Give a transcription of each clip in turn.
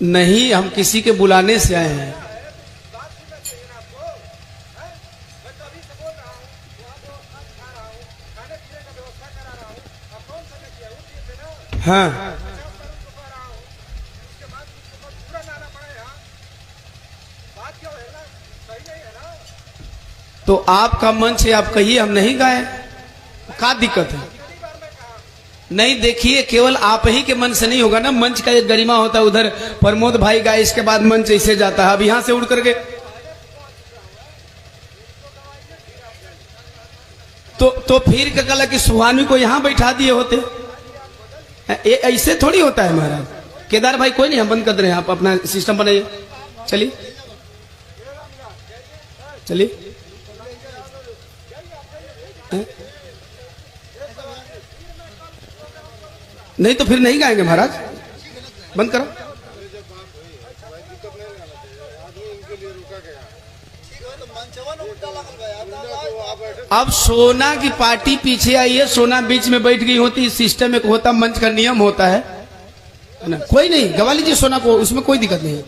नहीं, हम किसी के बुलाने से आए हैं। हाँ, तो आपका मंच है, आप कहिए, हम नहीं गाए, क्या दिक्कत है? नहीं, देखिए, केवल आप ही के मन से नहीं होगा ना, मंच का एक गरिमा होता है। उधर प्रमोद भाई गाए, इसके बाद मंच ऐसे जाता है। अब यहां से उड़ करके तो फिर क्या कला कि सुहानी को यहां बैठा दिए होते। ऐसे थोड़ी होता है महाराज। केदार भाई कोई नहीं, हम बंद कर दे रहे हैं, आप अपना सिस्टम बनाइए। चलिए चलिए। नहीं तो फिर नहीं गाएंगे महाराज, बंद करो। अब सोना की पार्टी पीछे आई है, सोना बीच में बैठ गई होती, सिस्टम एक होता, मंच का नियम होता है ना। कोई नहीं, गवा लीजिए सोना को, उसमें कोई दिक्कत नहीं है।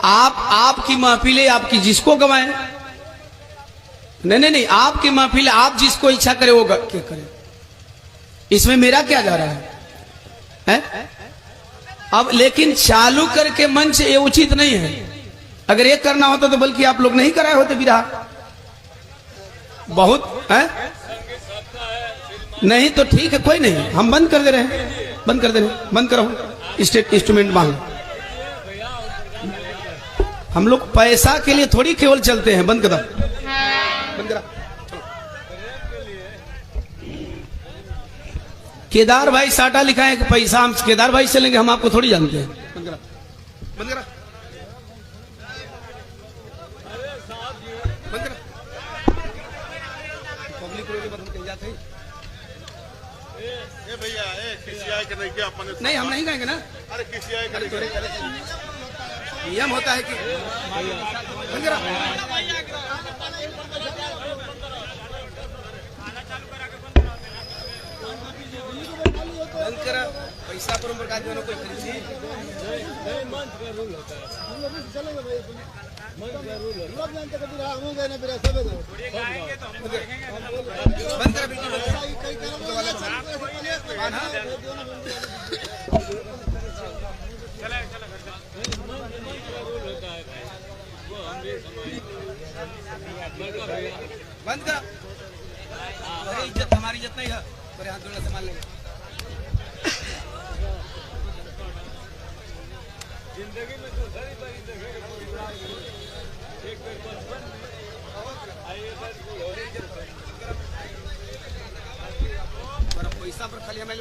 आपकी महफिल है, आपकी, जिसको गवाएं। नहीं, आपकी महफिल, आप जिसको इच्छा करे वो क्या करे, इसमें मेरा क्या जा रहा है? अब लेकिन चालू करके मंच ये उचित नहीं है। अगर ये करना होता तो बल्कि आप लोग नहीं कराए होते विराह, बहुत है? नहीं तो ठीक है, कोई नहीं, हम बंद कर दे रहे हैं, बंद कर दे रहे हैं, बंद करो। स्टेट इंस्ट्रूमेंट मांग, हम लोग पैसा के लिए थोड़ी केवल चलते हैं। बंद कर दो, बंद करा। केदार भाई साटा लिखा है कि पैसा हम केदार भाई से लेंगे, हम आपको थोड़ी जानते हैं। बंद करा, बंद करा, बंद करा। पब्लिक रोड पर हम कहीं जाते हैं। भैया नहीं, हम नहीं गाएंगे ना। अरे किसी आए नियम होता है कि बंद करा। बंद करा, पैसा पर प्रकार दोनों कोई खरीदी। बंद करा, बंद करा। इज्जत हमारी इज्जत नहीं है, पूरे हाथ जोड़ना संभाल लेंगे। जिंदगी में तो सारी बारी पैसा पर खाली हमें